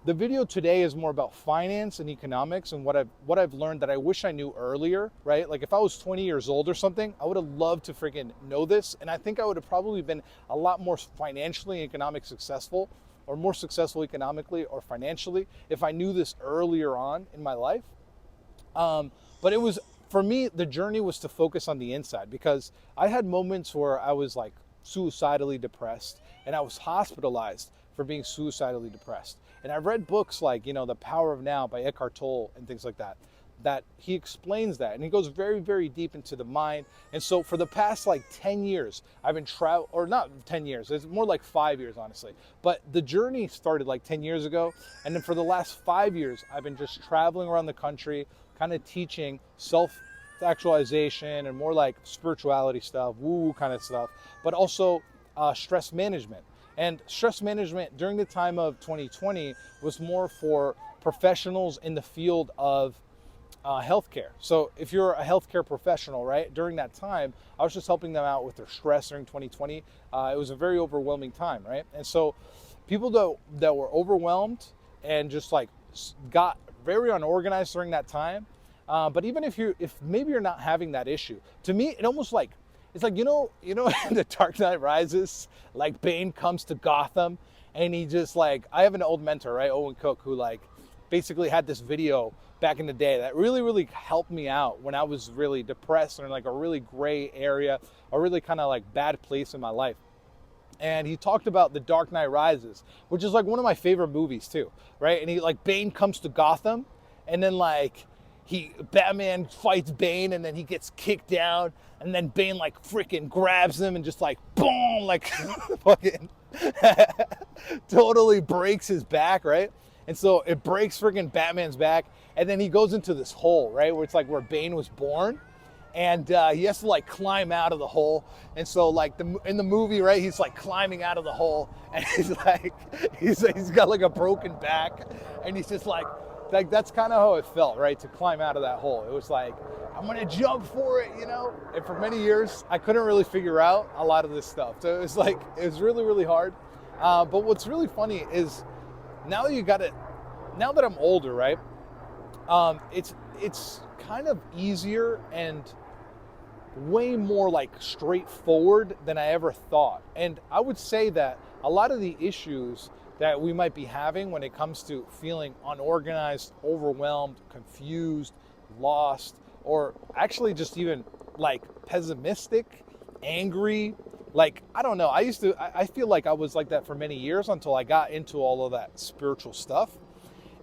the video today is more about finance and economics and what I've learned that I wish I knew earlier, right? Like if I was 20 years old or something, I would have loved to freaking know this. And I think I would have probably been a lot more financially and economically successful, or more successful economically or financially, if I knew this earlier on in my life. But it was, for me, the journey was to focus on the inside, because I had moments where I was like suicidally depressed, and I was hospitalized for being suicidally depressed. And I've read books like, The Power of Now by Eckhart Tolle and things like that, that he explains that. And he goes very, very deep into the mind. And so for the past like 10 years, I've been or not 10 years, it's more like 5 years, honestly. But the journey started like 10 years ago. And then for the last 5 years, I've been just traveling around the country, kind of teaching self-actualization and more like spirituality stuff, woo-woo kind of stuff, but also stress management. And stress management during the time of 2020 was more for professionals in the field of healthcare. So if you're a healthcare professional, right, during that time, I was just helping them out with their stress during 2020. It was a very overwhelming time, right? And so people that were overwhelmed and just like got very unorganized during that time. But even if maybe you're not having that issue, to me, it almost like, it's like, in The Dark Knight Rises, like Bane comes to Gotham and he just like, I have an old mentor, right, Owen Cook, who like basically had this video back in the day that really, really helped me out when I was really depressed or in like a really gray area, a really kind of like bad place in my life. And he talked about The Dark Knight Rises, which is like one of my favorite movies too, right? And he like, Bane comes to Gotham, and then like Batman fights Bane, and then he gets kicked down, and then Bane like freaking grabs him and just like boom, like fucking totally breaks his back, right? And so it breaks freaking Batman's back, and then he goes into this hole, right, where it's like where Bane was born. And he has to like climb out of the hole. And so like in the movie, right, he's like climbing out of the hole, and he's like, he's got like a broken back, and he's just like that's kind of how it felt, right, to climb out of that hole. It was like, I'm gonna jump for it, And for many years, I couldn't really figure out a lot of this stuff. So it was like, it was really, really hard. But what's really funny is now that I'm older, right, it's kind of easier and way more like straightforward than I ever thought. And I would say that a lot of the issues that we might be having when it comes to feeling unorganized, overwhelmed, confused, lost, or actually just even like pessimistic, angry, like, I don't know. I feel like I was like that for many years until I got into all of that spiritual stuff.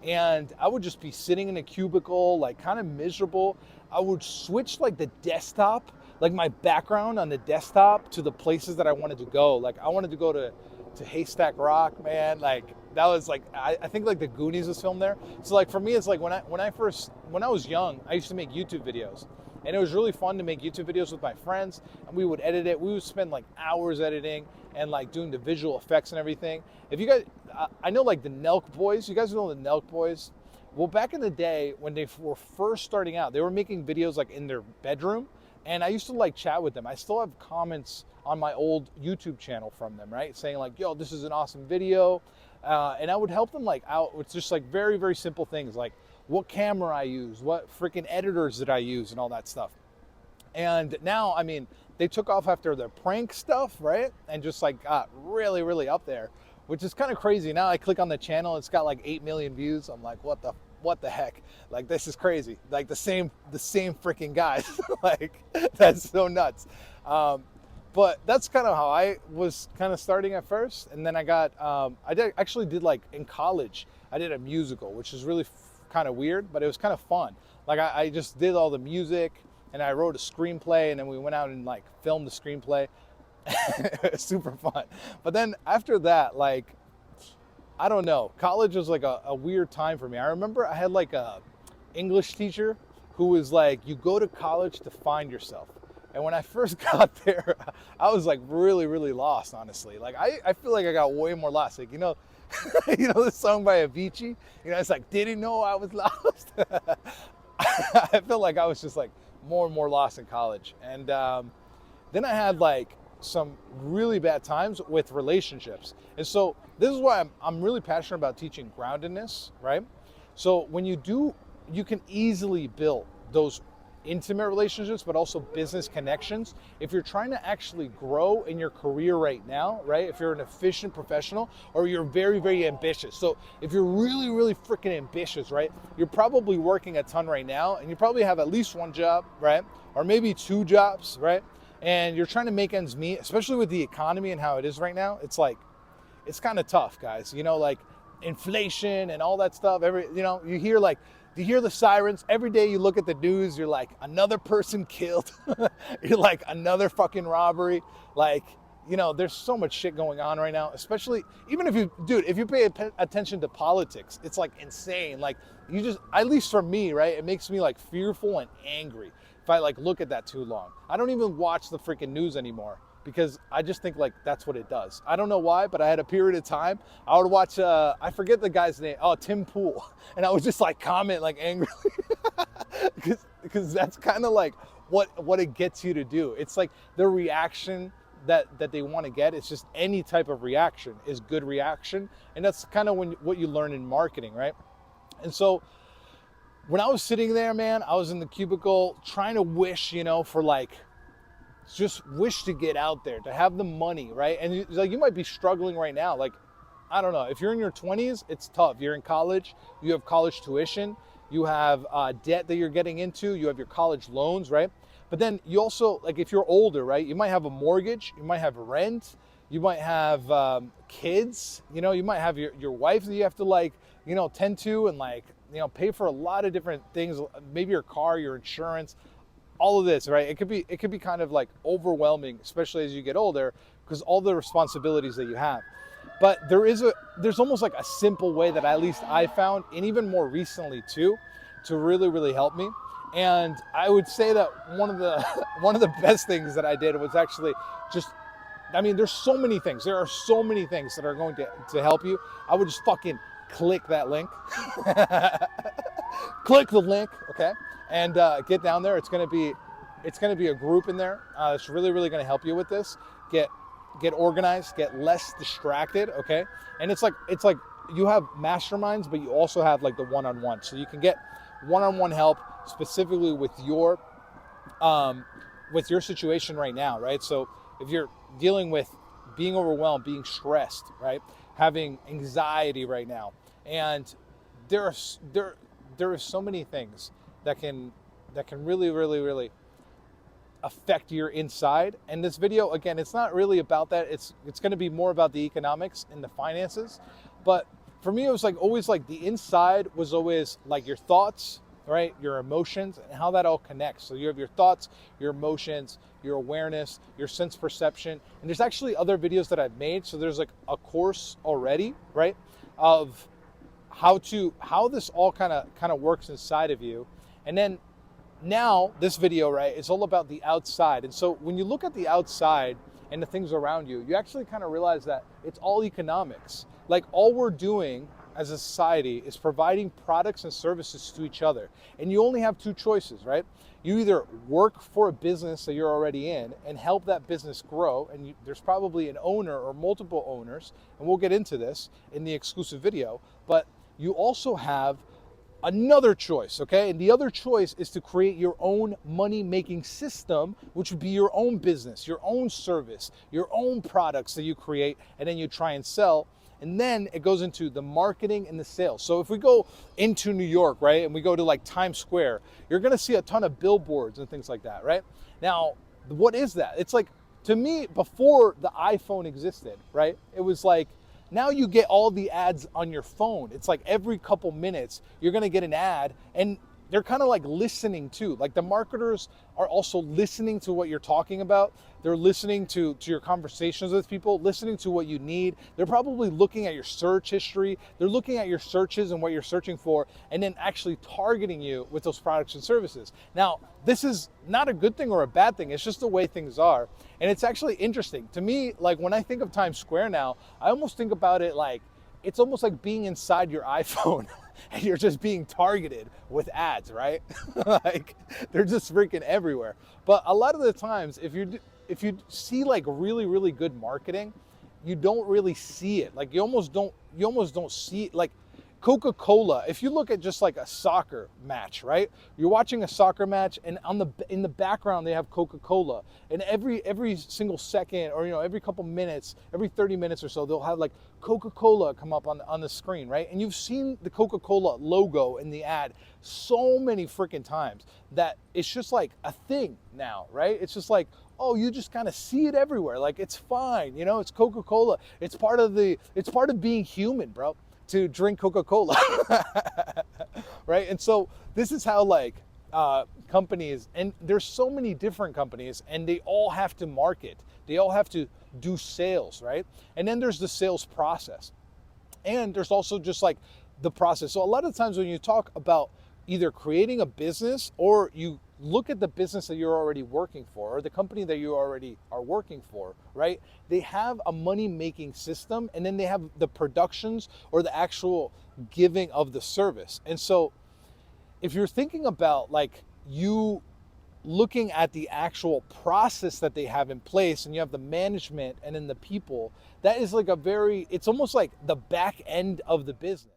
And I would just be sitting in a cubicle, like kind of miserable. I would switch like the desktop, like my background on the desktop, to the places that I wanted to go. Like I wanted to go to Haystack Rock, man. Like that was like, I think like the Goonies was filmed there. So like for me, it's like when I was young, I used to make YouTube videos. And it was really fun to make YouTube videos with my friends, and we would edit it. We would spend like hours editing and like doing the visual effects and everything. If you guys, I know like the Nelk Boys, you guys know the Nelk Boys? Well, back in the day when they were first starting out, they were making videos like in their bedroom, and I used to like chat with them. I still have comments on my old YouTube channel from them, right? Saying like, yo, this is an awesome video. And I would help them like out with just like very, very simple things like what camera I use, what freaking editors did I use, and all that stuff. And now, I mean, they took off after the prank stuff, right? And just like got really, really up there, which is kind of crazy. Now I click on the channel, it's got like 8 million views. I'm like, what the heck? Like, this is crazy. Like the same freaking guys. Like, that's so nuts. But that's kind of how I was kind of starting at first. And then I got, actually did like in college, I did a musical, which is really kind of weird, but it was kind of fun. Like I just did all the music, and I wrote a screenplay, and then we went out and like filmed the screenplay. Super fun. But then after that, like, I don't know, college was like a weird time for me. I remember I had like a English teacher who was like, you go to college to find yourself. And when I first got there, I was like really, really lost, honestly. Like I feel like I got way more lost. Like, this song by Avicii, it's like, didn't know I was lost. I feel like I was just like more and more lost in college. And then I had like some really bad times with relationships. And so this is why I'm really passionate about teaching groundedness, right? So when you do, you can easily build those intimate relationships, but also business connections. If you're trying to actually grow in your career right now, right? If you're an efficient professional or you're very, very ambitious. So if you're really, really freaking ambitious, right? You're probably working a ton right now and you probably have at least one job, right? Or maybe two jobs, right? And you're trying to make ends meet, especially with the economy and how it is right now. It's like, it's kind of tough, guys. You know, like inflation and all that stuff. You hear the sirens every day. You look at the news, you're like, another person killed. You're like, another fucking robbery. Like, you know, there's so much shit going on right now, especially even if you pay attention to politics, it's like insane. Like at least for me, right? It makes me like fearful and angry if I like look at that too long. I don't even watch the freaking news anymore because I just think like that's what it does. I don't know why, but I had a period of time I would watch, I forget the guy's name, Tim Pool. And I would just like comment like angrily because that's kind of like what it gets you to do. It's like the reaction that they want to get. It's just any type of reaction is good reaction. And that's kind of what you learn in marketing, right? And so when I was sitting there, man, I was in the cubicle trying to wish, for like, just wish to get out there, to have the money, right? And you might be struggling right now. Like, I don't know, if you're in your 20s, it's tough. You're in college, you have college tuition, you have debt that you're getting into, you have your college loans, right? But then you also, like if you're older, right, you might have a mortgage, you might have rent, you might have kids, you might have your wife that you have to tend to and pay for a lot of different things, maybe your car, your insurance, all of this, right? It could be kind of like overwhelming, especially as you get older, because all the responsibilities that you have. But there's almost like a simple way that at least I found, and even more recently too, to really, really help me. And I would say that one of the best things that I did was actually there's so many things. There are so many things that are going to help you. I would just fucking click that link. Click the link, okay? And get down there. It's gonna be a group in there. It's really, really gonna help you with this. Get organized, get less distracted, okay? And it's like you have masterminds, but you also have like the one-on-one. So you can get one-on-one help specifically with your situation right now, right? So if you're dealing with being overwhelmed, being stressed, right? Having anxiety right now, and there are so many things that can really, really, really affect your inside. And this video, again, it's not really about that. It's going to be more about the economics and the finances. But for me, it was like always like the inside was always like your thoughts, right? Your emotions and how that all connects. So you have your thoughts, your emotions, your awareness, your sense perception. And there's actually other videos that I've made. So there's like a course already, right? Of how this all kind of works inside of you. And then now this video, right, is all about the outside. And so when you look at the outside and the things around you, you actually kind of realize that it's all economics. Like all we're doing as a society is providing products and services to each other. And you only have two choices, right? You either work for a business that you're already in and help that business grow. And there's probably an owner or multiple owners, and we'll get into this in the exclusive video, but you also have another choice, okay? And the other choice is to create your own money-making system, which would be your own business, your own service, your own products that you create, and then you try and sell. And then it goes into the marketing and the sales. So if we go into New York, right, and we go to like Times Square, you're gonna see a ton of billboards and things like that, right? Now, what is that? It's like, to me, before the iPhone existed, right, it was like, now you get all the ads on your phone. It's like every couple minutes, you're gonna get an ad, and they're kind of like listening too. Like the marketers are also listening to what you're talking about. They're listening to your conversations with people, listening to what you need. They're probably looking at your search history. They're looking at your searches and what you're searching for, and then actually targeting you with those products and services. Now, this is not a good thing or a bad thing. It's just the way things are. And it's actually interesting. To me, like when I think of Times Square now, I almost think about it like, it's almost like being inside your iPhone and you're just being targeted with ads, right? Like they're just freaking everywhere. But a lot of the times, if if you see like really, really good marketing, you don't really see it. Like you almost don't see it. Like Coca-Cola, if you look at just like a soccer match, right? You're watching a soccer match and in the background they have Coca-Cola. And every single second, or every couple minutes, every 30 minutes or so, they'll have like Coca-Cola come up on the screen, right? And you've seen the Coca-Cola logo in the ad so many freaking times that it's just like a thing now, right? It's just like, oh, you just kind of see it everywhere. Like it's fine, it's Coca-Cola. It's part of being human, bro, to drink Coca-Cola. Right? And so this is how like companies, and there's so many different companies, and they all have to market. They all have to do sales, right? And then there's the sales process. And there's also just like the process. So a lot of times when you talk about either creating a business, or you look at the business that you're already working for, or the company that you already are working for, right? They have a money-making system, and then they have the productions or the actual giving of the service. And so if you're thinking about like you looking at the actual process that they have in place, and you have the management and then the people, that is like it's almost like the back end of the business.